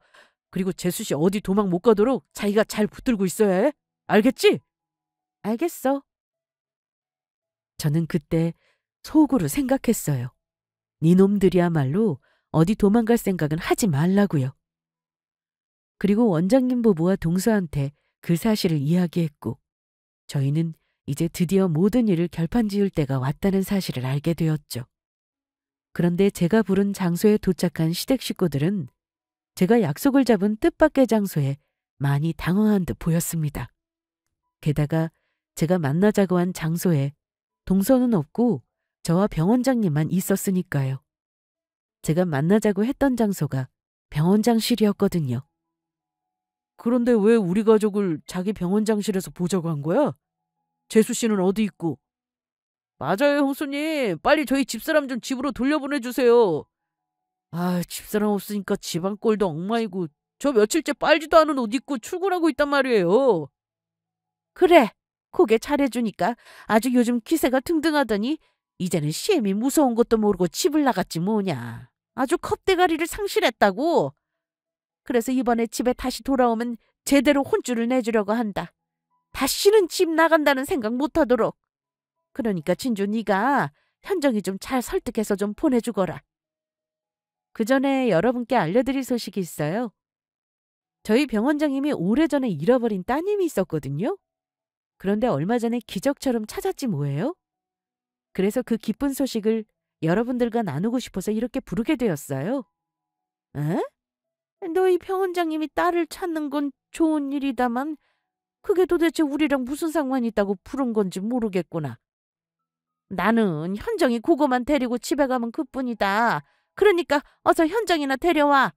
S1: 그리고 재수 씨 어디 도망 못 가도록 자기가 잘 붙들고 있어야 해. 알겠지? 알겠어. 저는 그때 속으로 생각했어요. 니놈들이야말로 어디 도망갈 생각은 하지 말라고요. 그리고 원장님 부부와 동서한테 그 사실을 이야기했고 저희는 이제 드디어 모든 일을 결판지을 때가 왔다는 사실을 알게 되었죠. 그런데 제가 부른 장소에 도착한 시댁 식구들은 제가 약속을 잡은 뜻밖의 장소에 많이 당황한 듯 보였습니다. 게다가 제가 만나자고 한 장소에 동서는 없고 저와 병원장님만 있었으니까요. 제가 만나자고 했던 장소가 병원장실이었거든요. 그런데 왜 우리 가족을 자기 병원장실에서 보자고 한 거야? 재수 씨는 어디 있고? 맞아요, 형수님. 빨리 저희 집사람 좀 집으로 돌려보내주세요. 집사람 없으니까 집안 꼴도 엉망이고 저 며칠째 빨지도 않은 옷 입고 출근하고 있단 말이에요. 그래, 고개 잘해주니까 아주 요즘 기세가 등등하더니 이제는 시엠이 무서운 것도 모르고 집을 나갔지 뭐냐. 아주 겁대가리를 상실했다고. 그래서 이번에 집에 다시 돌아오면 제대로 혼쭐을 내주려고 한다. 다시는 집 나간다는 생각 못하도록. 그러니까 진주 네가 현정이 좀 잘 설득해서 좀 보내주거라. 그 전에 여러분께 알려드릴 소식이 있어요. 저희 병원장님이 오래전에 잃어버린 따님이 있었거든요. 그런데 얼마 전에 기적처럼 찾았지 뭐예요? 그래서 그 기쁜 소식을 여러분들과 나누고 싶어서 이렇게 부르게 되었어요. 에? 너희 병원장님이 딸을 찾는 건 좋은 일이다만 그게 도대체 우리랑 무슨 상관이 있다고 부른 건지 모르겠구나. 나는 현정이 그거만 데리고 집에 가면 그뿐이다. 그러니까 어서 현정이나 데려와.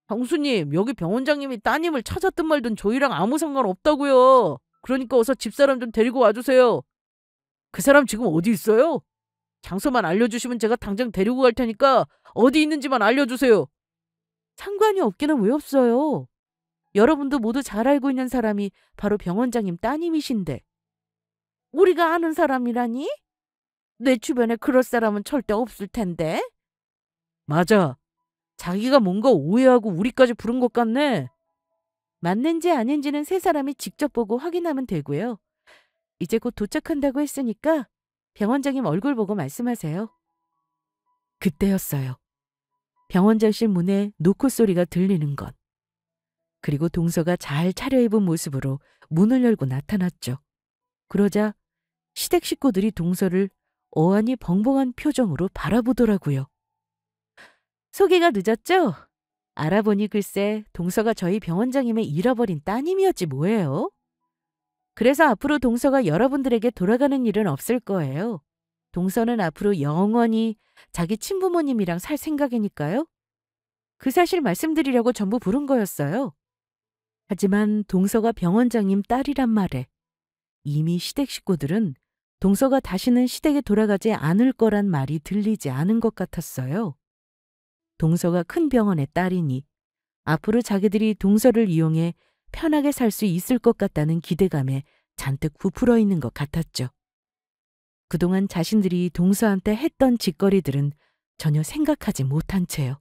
S1: 형수님, 여기 병원장님이 따님을 찾았든 말든 저희랑 아무 상관없다고요. 그러니까 어서 집사람 좀 데리고 와주세요. 그 사람 지금 어디 있어요? 장소만 알려주시면 제가 당장 데리고 갈 테니까 어디 있는지만 알려주세요. 상관이 없기는 왜 없어요? 여러분도 모두 잘 알고 있는 사람이 바로 병원장님 따님이신데. 우리가 아는 사람이라니? 내 주변에 그럴 사람은 절대 없을 텐데. 맞아. 자기가 뭔가 오해하고 우리까지 부른 것 같네. 맞는지 아닌지는 세 사람이 직접 보고 확인하면 되고요. 이제 곧 도착한다고 했으니까 병원장님 얼굴 보고 말씀하세요. 그때였어요. 병원장실 문에 노크 소리가 들리는 것. 그리고 동서가 잘 차려입은 모습으로 문을 열고 나타났죠. 그러자 시댁 식구들이 동서를 어안이 벙벙한 표정으로 바라보더라고요. 소개가 늦었죠? 알아보니 글쎄 동서가 저희 병원장님의 잃어버린 따님이었지 뭐예요. 그래서 앞으로 동서가 여러분들에게 돌아가는 일은 없을 거예요. 동서는 앞으로 영원히 자기 친부모님이랑 살 생각이니까요. 그 사실 말씀드리려고 전부 부른 거였어요. 하지만 동서가 병원장님 딸이란 말에 이미 시댁 식구들은 동서가 다시는 시댁에 돌아가지 않을 거란 말이 들리지 않은 것 같았어요. 동서가 큰 병원의 딸이니 앞으로 자기들이 동서를 이용해 편하게 살 수 있을 것 같다는 기대감에 잔뜩 부풀어 있는 것 같았죠. 그동안 자신들이 동서한테 했던 짓거리들은 전혀 생각하지 못한 채요.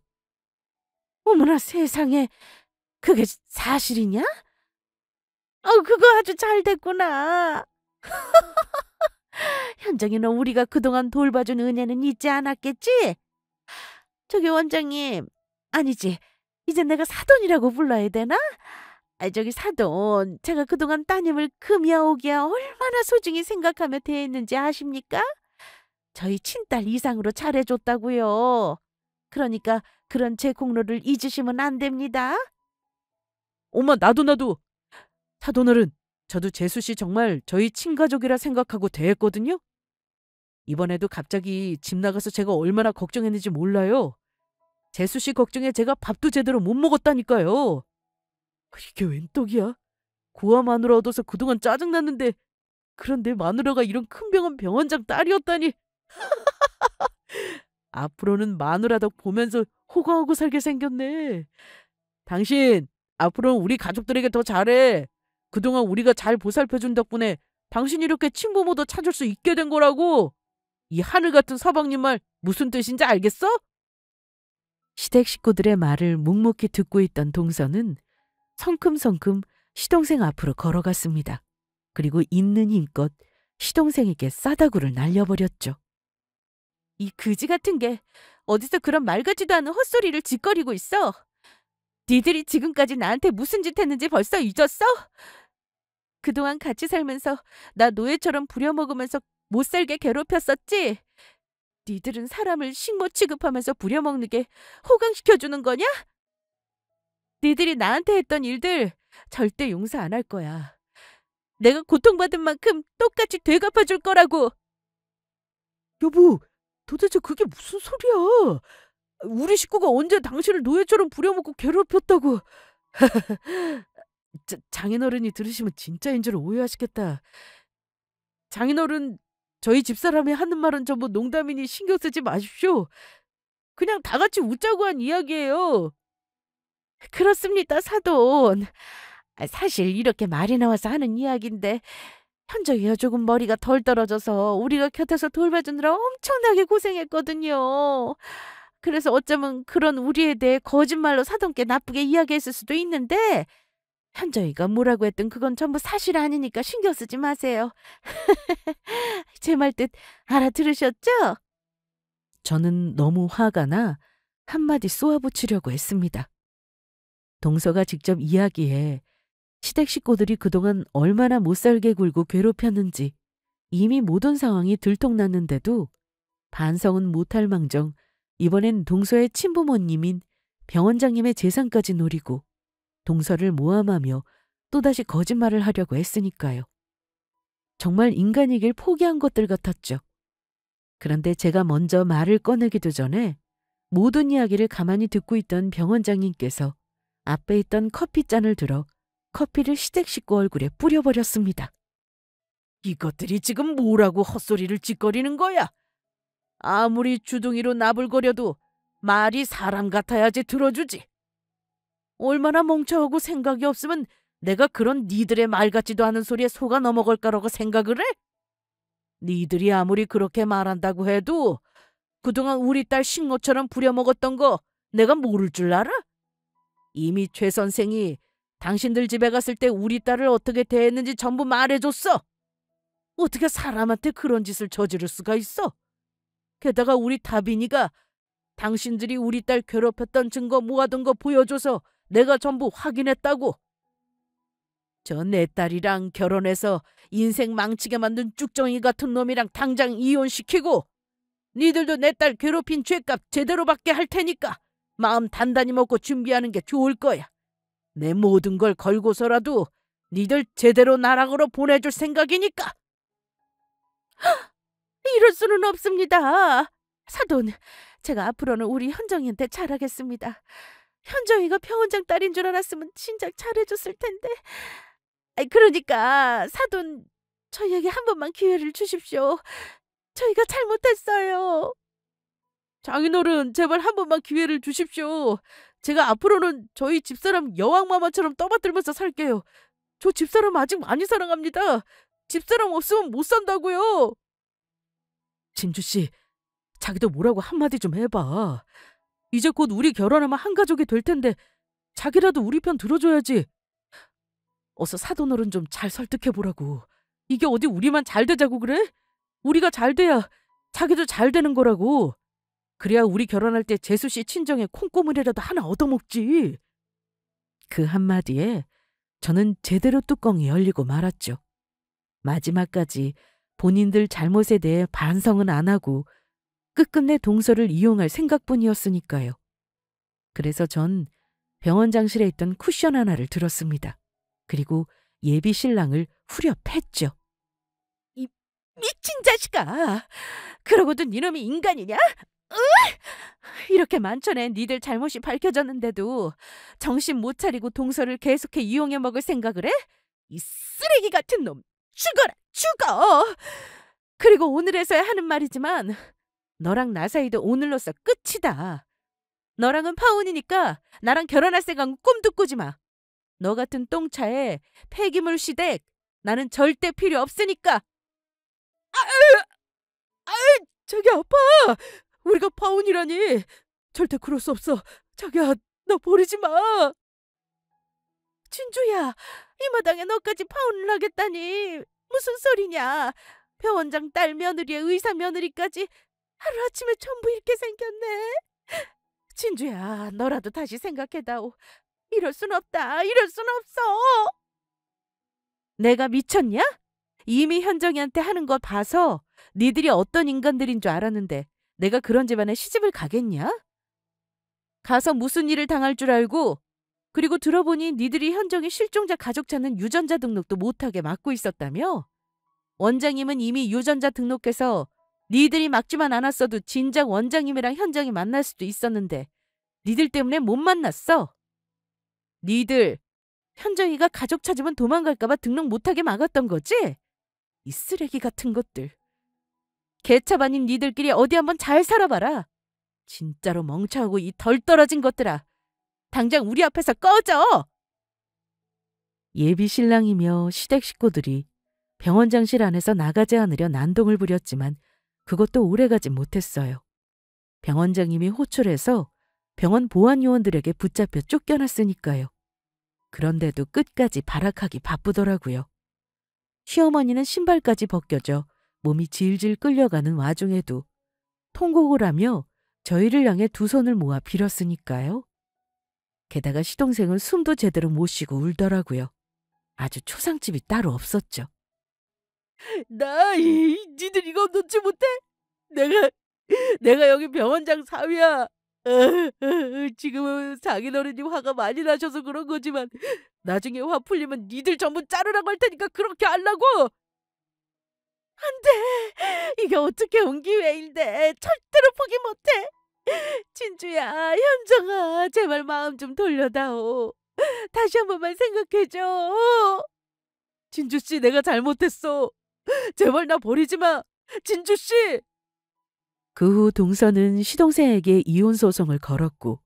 S1: 어머나 세상에, 그게 사실이냐? 그거 아주 잘 됐구나. 현정이는 우리가 그동안 돌봐준 은혜는 잊지 않았겠지? 저기 원장님, 아니지, 이제 내가 사돈이라고 불러야 되나? 저기 사돈, 제가 그동안 따님을 금이야 오기야 얼마나 소중히 생각하며 대했는지 아십니까? 저희 친딸 이상으로 잘해줬다고요. 그러니까 그런 제 공로를 잊으시면 안 됩니다. 엄마, 나도. 사돈어른, 저도 재수 씨 정말 저희 친가족이라 생각하고 대했거든요. 이번에도 갑자기 집 나가서 제가 얼마나 걱정했는지 몰라요. 재수 씨 걱정에 제가 밥도 제대로 못 먹었다니까요. 이게 웬 떡이야? 고아 마누라 얻어서 그동안 짜증났는데 그런 내 마누라가 이런 큰 병원 병원장 딸이었다니. 앞으로는 마누라 덕 보면서 호강하고 살게 생겼네. 당신 앞으로는 우리 가족들에게 더 잘해. 그동안 우리가 잘 보살펴준 덕분에 당신 이렇게 친부모도 찾을 수 있게 된 거라고. 이 하늘 같은 서방님 말 무슨 뜻인지 알겠어? 시댁 식구들의 말을 묵묵히 듣고 있던 동서는 성큼성큼 시동생 앞으로 걸어갔습니다. 그리고 있는 힘껏 시동생에게 싸다구를 날려버렸죠. 이 그지 같은 게 어디서 그런 말 같지도 않은 헛소리를 짓거리고 있어. 니들이 지금까지 나한테 무슨 짓 했는지 벌써 잊었어? 그동안 같이 살면서 나 노예처럼 부려먹으면서 못살게 괴롭혔었지? 니들은 사람을 식모 취급하면서 부려먹는 게 호강시켜주는 거냐? 니들이 나한테 했던 일들 절대 용서 안 할 거야. 내가 고통받은 만큼 똑같이 되갚아줄 거라고. 여보, 도대체 그게 무슨 소리야? 우리 식구가 언제 당신을 노예처럼 부려먹고 괴롭혔다고. 장인어른이 들으시면 진짜인 줄 오해하시겠다. 장인어른, 저희 집사람이 하는 말은 전부 농담이니 신경 쓰지 마십시오. 그냥 다 같이 웃자고 한 이야기예요. 그렇습니다, 사돈. 사실 이렇게 말이 나와서 하는 이야기인데 현정이가 조금 머리가 덜 떨어져서 우리가 곁에서 돌봐주느라 엄청나게 고생했거든요. 그래서 어쩌면 그런 우리에 대해 거짓말로 사돈께 나쁘게 이야기했을 수도 있는데 현정이가 뭐라고 했든 그건 전부 사실 아니니까 신경 쓰지 마세요. 제 말 뜻 알아들으셨죠? 저는 너무 화가 나 한마디 쏘아붙이려고 했습니다. 동서가 직접 이야기해 시댁 식구들이 그동안 얼마나 못살게 굴고 괴롭혔는지 이미 모든 상황이 들통났는데도 반성은 못할 망정 이번엔 동서의 친부모님인 병원장님의 재산까지 노리고 동서를 모함하며 또다시 거짓말을 하려고 했으니까요. 정말 인간이길 포기한 것들 같았죠. 그런데 제가 먼저 말을 꺼내기도 전에 모든 이야기를 가만히 듣고 있던 병원장님께서 앞에 있던 커피잔을 들어 커피를 시댁 식구 얼굴에 뿌려버렸습니다. 이것들이 지금 뭐라고 헛소리를 짓거리는 거야? 아무리 주둥이로 나불거려도 말이 사람 같아야지 들어주지. 얼마나 멍청하고 생각이 없으면 내가 그런 니들의 말 같지도 않은 소리에 속아 넘어갈 거라고 생각을 해? 니들이 아무리 그렇게 말한다고 해도 그동안 우리 딸 식모처럼 부려먹었던 거 내가 모를 줄 알아? 이미 최 선생이 당신들 집에 갔을 때 우리 딸을 어떻게 대했는지 전부 말해줬어. 어떻게 사람한테 그런 짓을 저지를 수가 있어? 게다가 우리 다빈이가 당신들이 우리 딸 괴롭혔던 증거 모아둔 거 보여줘서 내가 전부 확인했다고. 저 내 딸이랑 결혼해서 인생 망치게 만든 쭉정이 같은 놈이랑 당장 이혼시키고 니들도 내 딸 괴롭힌 죄값 제대로 받게 할 테니까 마음 단단히 먹고 준비하는 게 좋을 거야. 내 모든 걸 걸고서라도 니들 제대로 나락으로 보내줄 생각이니까. 이럴 수는 없습니다. 사돈, 제가 앞으로는 우리 현정이한테 잘하겠습니다. 현정이가 병원장 딸인 줄 알았으면 진작 잘해줬을 텐데. 그러니까 사돈, 저희에게 한 번만 기회를 주십시오. 저희가 잘못했어요. 장인어른, 제발 한 번만 기회를 주십시오. 제가 앞으로는 저희 집사람 여왕마마처럼 떠받들면서 살게요. 저 집사람 아직 많이 사랑합니다. 집사람 없으면 못 산다고요. 진주씨, 자기도 뭐라고 한마디 좀 해봐. 이제 곧 우리 결혼하면 한 가족이 될 텐데 자기라도 우리 편 들어줘야지. 어서 사돈어른 좀 잘 설득해보라고. 이게 어디 우리만 잘 되자고 그래? 우리가 잘 돼야 자기도 잘 되는 거라고. 그래야 우리 결혼할 때 재수씨 친정에 콩고물이라도 하나 얻어먹지. 그 한마디에 저는 제대로 뚜껑이 열리고 말았죠. 마지막까지 본인들 잘못에 대해 반성은 안 하고 끝끝내 동서를 이용할 생각뿐이었으니까요. 그래서 전 병원장실에 있던 쿠션 하나를 들었습니다. 그리고 예비 신랑을 후려 팼죠. 이 미친 자식아! 그러고도 니놈이 인간이냐? 이렇게 만천에 니들 잘못이 밝혀졌는데도 정신 못 차리고 동서를 계속해 이용해 먹을 생각을 해? 이 쓰레기 같은 놈! 죽어라! 죽어! 그리고 오늘에서야 하는 말이지만 너랑 나 사이도 오늘로써 끝이다. 너랑은 파혼이니까 나랑 결혼할 생각은 꿈도 꾸지 마. 너 같은 똥차에 폐기물 시댁 나는 절대 필요 없으니까. 자기 아파. 우리가 파혼이라니. 절대 그럴 수 없어. 자기야, 너 버리지 마. 진주야, 이 마당에 너까지 파혼을 하겠다니. 무슨 소리냐. 병원장 딸 며느리에 의사 며느리까지 하루아침에 전부 잃게 생겼네. 진주야, 너라도 다시 생각해다오. 이럴 순 없다. 이럴 순 없어. 내가 미쳤냐? 이미 현정이한테 하는 거 봐서 니들이 어떤 인간들인 줄 알았는데 내가 그런 집안에 시집을 가겠냐? 가서 무슨 일을 당할 줄 알고. 그리고 들어보니 니들이 현정이 실종자 가족 찾는 유전자 등록도 못하게 막고 있었다며? 원장님은 이미 유전자 등록해서 니들이 막지만 않았어도 진작 원장님이랑 현정이 만날 수도 있었는데 니들 때문에 못 만났어. 니들 현정이가 가족 찾으면 도망갈까봐 등록 못하게 막았던 거지? 이 쓰레기 같은 것들. 개첩 아닌 니들끼리 어디 한번 잘 살아봐라. 진짜로 멍청하고 이 덜 떨어진 것들아. 당장 우리 앞에서 꺼져. 예비 신랑이며 시댁 식구들이 병원장실 안에서 나가지 않으려 난동을 부렸지만 그것도 오래가지 못했어요. 병원장님이 호출해서 병원 보안 요원들에게 붙잡혀 쫓겨났으니까요. 그런데도 끝까지 발악하기 바쁘더라고요. 시어머니는 신발까지 벗겨져 몸이 질질 끌려가는 와중에도 통곡을 하며 저희를 향해 두 손을 모아 빌었으니까요. 게다가 시동생은 숨도 제대로 못 쉬고 울더라고요. 아주 초상집이 따로 없었죠. 니들 이거 놓지 못해? 내가 여기 병원장 사위야. 지금은 장인어른이 화가 많이 나셔서 그런 거지만 나중에 화 풀리면 니들 전부 자르라고 할 테니까 그렇게 하려고. 안 돼. 이게 어떻게 온 기회인데 절대로 포기 못해. 진주야, 현정아, 제발 마음 좀 돌려다오. 다시 한 번만 생각해줘. 진주씨, 내가 잘못했어. 제발 나 버리지 마. 진주씨. 그 후 동서는 시동생에게 이혼 소송을 걸었고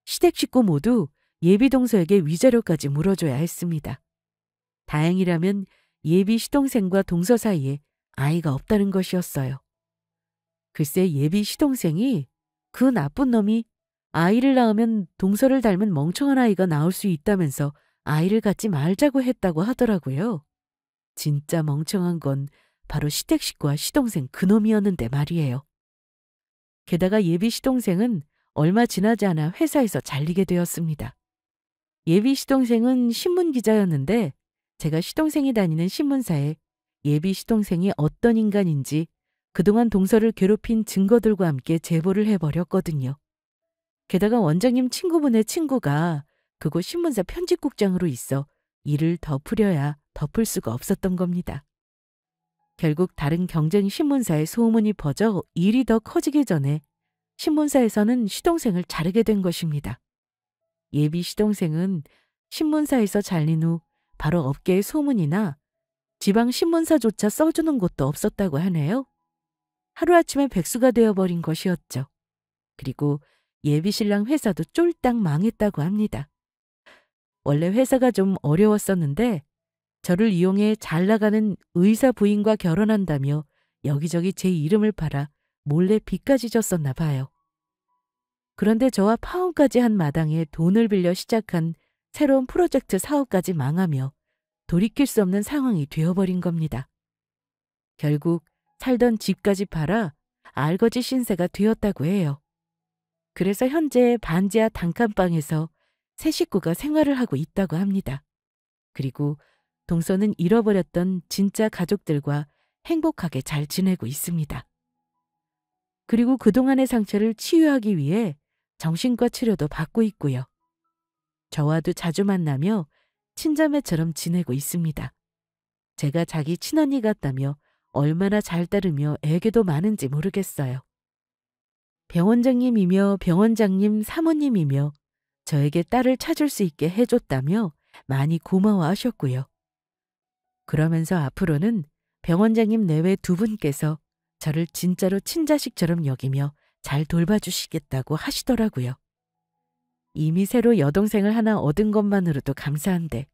S1: 시댁 식구 모두 예비 동서에게 위자료까지 물어줘야 했습니다. 다행이라면 예비 시동생과 동서 사이에 아이가 없다는 것이었어요. 글쎄 예비 시동생이 그 나쁜 놈이 아이를 낳으면 동서를 닮은 멍청한 아이가 나올 수 있다면서 아이를 갖지 말자고 했다고 하더라고요. 진짜 멍청한 건 바로 시댁 식구와 시동생 그놈이었는데 말이에요. 게다가 예비 시동생은 얼마 지나지 않아 회사에서 잘리게 되었습니다. 예비 시동생은 신문기자였는데 제가 시동생이 다니는 신문사에 예비 시동생이 어떤 인간인지 그동안 동서를 괴롭힌 증거들과 함께 제보를 해버렸거든요. 게다가 원장님 친구분의 친구가 그곳 신문사 편집국장으로 있어 일을 덮으려야 덮을 수가 없었던 겁니다. 결국 다른 경쟁 신문사에 소문이 퍼져 일이 더 커지기 전에 신문사에서는 시동생을 자르게 된 것입니다. 예비 시동생은 신문사에서 잘린 후 바로 업계에 소문이 나 지방 신문사조차 써주는 곳도 없었다고 하네요. 하루아침에 백수가 되어버린 것이었죠. 그리고 예비 신랑 회사도 쫄딱 망했다고 합니다. 원래 회사가 좀 어려웠었는데 저를 이용해 잘 나가는 의사 부인과 결혼한다며 여기저기 제 이름을 팔아 몰래 빚까지 졌었나 봐요. 그런데 저와 파혼까지 한 마당에 돈을 빌려 시작한 새로운 프로젝트 사업까지 망하며 돌이킬 수 없는 상황이 되어버린 겁니다. 결국 살던 집까지 팔아 알거지 신세가 되었다고 해요. 그래서 현재 반지하 단칸방에서 세 식구가 생활을 하고 있다고 합니다. 그리고 동서는 잃어버렸던 진짜 가족들과 행복하게 잘 지내고 있습니다. 그리고 그동안의 상처를 치유하기 위해 정신과 치료도 받고 있고요. 저와도 자주 만나며 친자매처럼 지내고 있습니다. 제가 자기 친언니 같다며 얼마나 잘 따르며 애교도 많은지 모르겠어요. 병원장님이며 병원장님 사모님이며 저에게 딸을 찾을 수 있게 해줬다며 많이 고마워하셨고요. 그러면서 앞으로는 병원장님 내외 두 분께서 저를 진짜로 친자식처럼 여기며 잘 돌봐주시겠다고 하시더라고요. 이미 새로 여동생을 하나 얻은 것만으로도 감사한데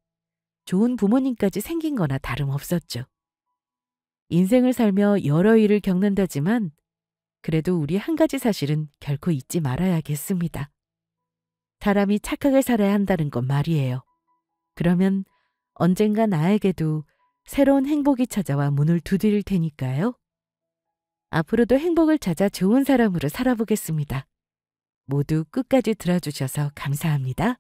S1: 좋은 부모님까지 생긴 거나 다름없었죠. 인생을 살며 여러 일을 겪는다지만 그래도 우리 한 가지 사실은 결코 잊지 말아야겠습니다. 사람이 착하게 살아야 한다는 건 말이에요. 그러면 언젠가 나에게도 새로운 행복이 찾아와 문을 두드릴 테니까요. 앞으로도 행복을 찾아 좋은 사람으로 살아보겠습니다. 모두 끝까지 들어주셔서 감사합니다.